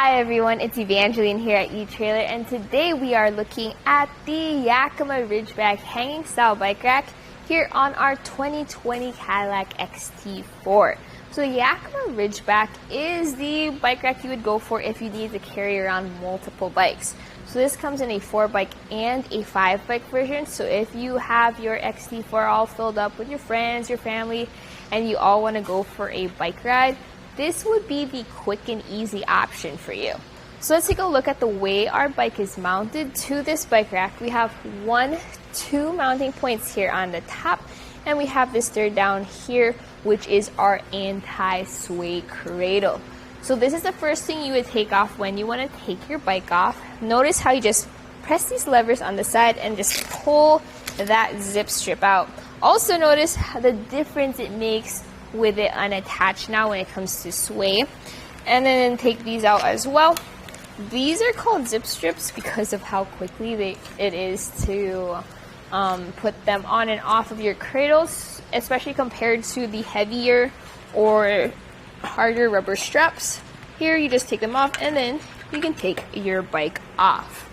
Hi everyone, it's Evangeline here at etrailer, and today we are looking at the Yakima RidgeBack hanging style bike rack here on our 2020 Cadillac XT4. So the Yakima RidgeBack is the bike rack you would go for if you need to carry around multiple bikes. So this comes in a 4-bike and a 5-bike version. So if you have your XT4 all filled up with your friends, your family, and you all want to go for a bike ride, this would be the quick and easy option for you. So let's take a look at the way our bike is mounted to this bike rack. We have two mounting points here on the top, and we have this third down here, which is our anti-sway cradle. So this is the first thing you would take off when you want to take your bike off. Notice how you just press these levers on the side and just pull that zip strip out. Also notice the difference it makes with it unattached now when it comes to sway. And then take these out as well. These are called zip strips because of how quickly it is to put them on and off of your cradles, especially compared to the heavier or harder rubber straps. Here you just take them off and then you can take your bike off.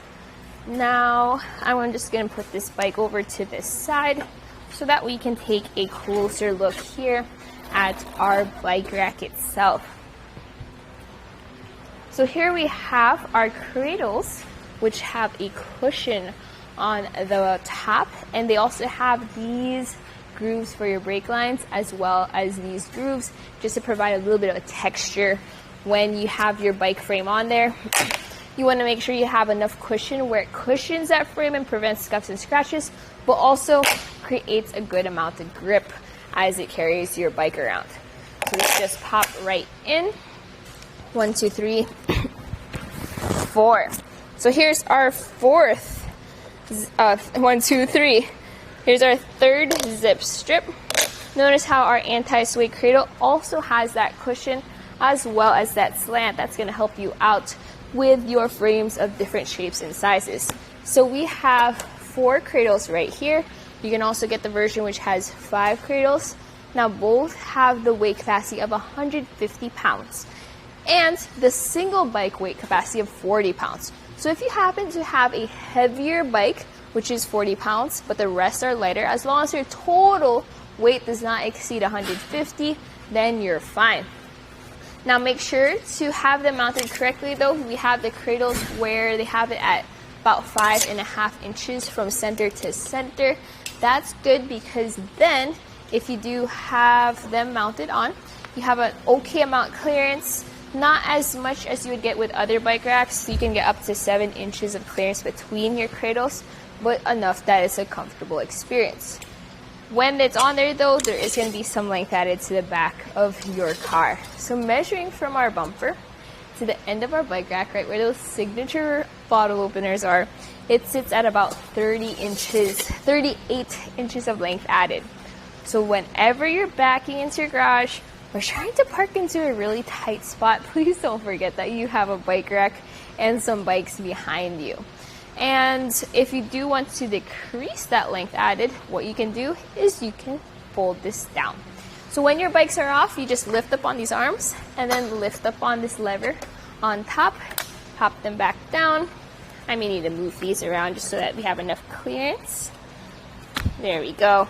Now I'm just going to put this bike over to this side so that we can take a closer look here at our bike rack itself. So here we have our cradles, which have a cushion on the top, and they also have these grooves for your brake lines, as well as these grooves just to provide a little bit of a texture when you have your bike frame on there. You want to make sure you have enough cushion where it cushions that frame and prevents scuffs and scratches, but also creates a good amount of grip as it carries your bike around. So let's just pop right in. 1, 2, 3, 4. So here's our fourth. 1, 2, 3. Here's our third zip strip. Notice how our anti-sway cradle also has that cushion as well as that slant that's going to help you out with your frames of different shapes and sizes. So we have 4 cradles right here. You can also get the version which has 5 cradles. Now both have the weight capacity of 150 pounds and the single bike weight capacity of 40 pounds. So if you happen to have a heavier bike, which is 40 pounds, but the rest are lighter, as long as your total weight does not exceed 150, then you're fine. Now make sure to have them mounted correctly though. We have the cradles where they have it at about 5.5 inches from center to center. That's good because then if you do have them mounted on, you have an okay amount of clearance, not as much as you would get with other bike racks. So you can get up to 7 inches of clearance between your cradles, but enough that it's a comfortable experience. When it's on there though, there is going to be some length added to the back of your car. So measuring from our bumper to the end of our bike rack, right where those signature bottle openers are, it sits at about 38 inches of length added. So whenever you're backing into your garage or trying to park into a really tight spot, please don't forget that you have a bike rack and some bikes behind you. And if you do want to decrease that length added, what you can do is you can fold this down. So when your bikes are off, you just lift up on these arms and then lift up on this lever on top, pop them back down. I may need to move these around just so that we have enough clearance. There we go.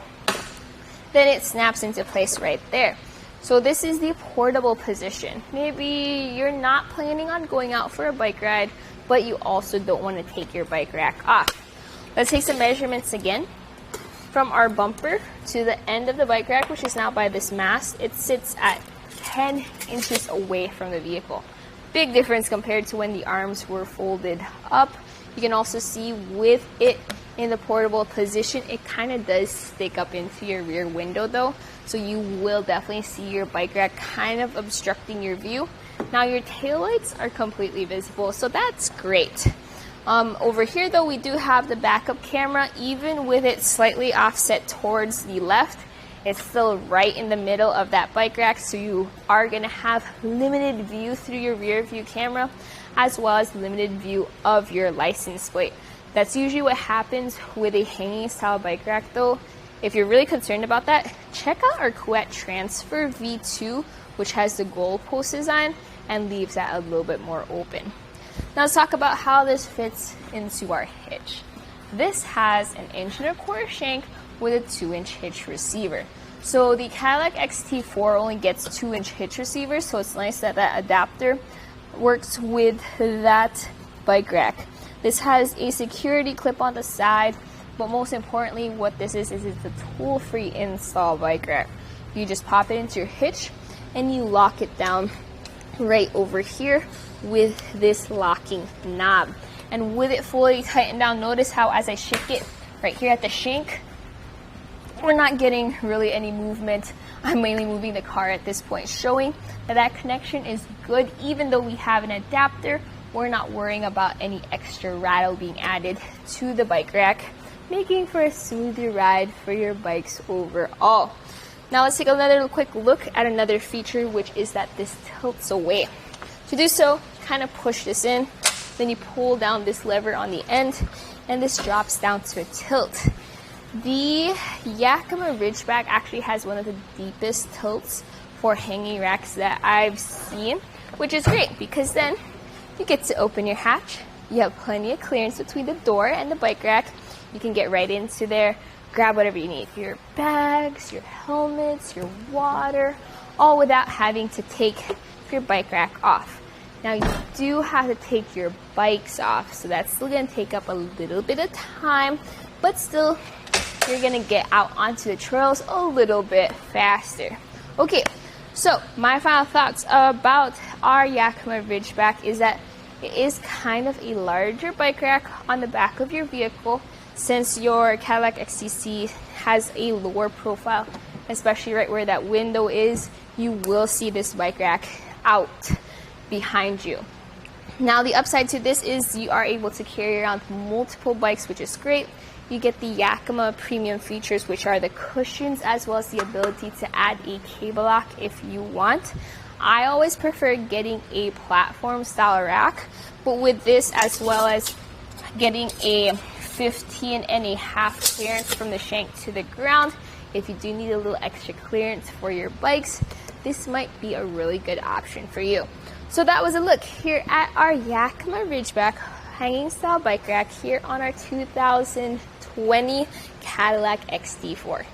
Then it snaps into place right there. So this is the portable position. Maybe you're not planning on going out for a bike ride, but you also don't want to take your bike rack off. Let's take some measurements again. From our bumper to the end of the bike rack, which is now by this mast, it sits at 10 inches away from the vehicle. Big difference compared to when the arms were folded up. You can also see with it in the portable position, it kind of does stick up into your rear window though. So you will definitely see your bike rack kind of obstructing your view. Now your taillights are completely visible, so that's great. Over here though, we do have the backup camera. Even with it slightly offset towards the left, it's still right in the middle of that bike rack, so you are going to have limited view through your rear view camera, as well as limited view of your license plate. That's usually what happens with a hanging style bike rack though. If you're really concerned about that, check out our Quet Transfer V2, which has the goalpost design. and leaves that a little bit more open. Now let's talk about how this fits into our hitch. This has an 1.25" shank with a 2-inch hitch receiver. So the Cadillac XT4 only gets 2-inch hitch receivers, so it's nice that that adapter works with that bike rack. This has a security clip on the side, but most importantly what this is it's a tool-free install bike rack. You just pop it into your hitch and you lock it down right over here with this locking knob. And with it fully tightened down, notice how as I shake it right here at the shank, we're not getting really any movement. I'm mainly moving the car at this point, showing that that connection is good. Even though we have an adapter, we're not worrying about any extra rattle being added to the bike rack, making for a smoother ride for your bikes overall. Now let's take another quick look at another feature, which is that this tilts away. To do so, kind of push this in, then you pull down this lever on the end, and this drops down to a tilt. The Yakima RidgeBack actually has one of the deepest tilts for hanging racks that I've seen, which is great because then you get to open your hatch. You have plenty of clearance between the door and the bike rack. You can get right into there, grab whatever you need, your bags, your helmets, your water, all without having to take your bike rack off. Now you do have to take your bikes off, so that's still going to take up a little bit of time, but still you're going to get out onto the trails a little bit faster. Okay, so my final thoughts about our Yakima RidgeBack is that it is kind of a larger bike rack on the back of your vehicle, since your Cadillac XTC has a lower profile, especially right where that window is. You will see this bike rack out behind you. Now the upside to this is you are able to carry around multiple bikes, which is great. You get the Yakima premium features, which are the cushions as well as the ability to add a cable lock if you want. I always prefer getting a platform style rack, but with this as well as getting a 15.5 clearance from the shank to the ground, if you do need a little extra clearance for your bikes, this might be a really good option for you. So that was a look here at our Yakima RidgeBack hanging style bike rack here on our 2020 Cadillac XT4.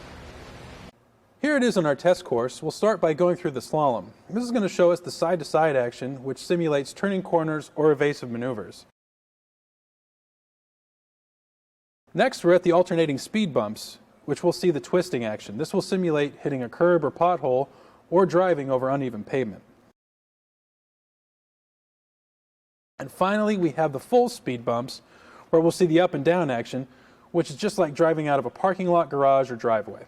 Here it is on our test course. We'll start by going through the slalom. This is going to show us the side-to-side action, which simulates turning corners or evasive maneuvers. Next, we're at the alternating speed bumps, which we'll see the twisting action. This will simulate hitting a curb or pothole or driving over uneven pavement. And finally, we have the full speed bumps, where we'll see the up and down action, which is just like driving out of a parking lot, garage, or driveway.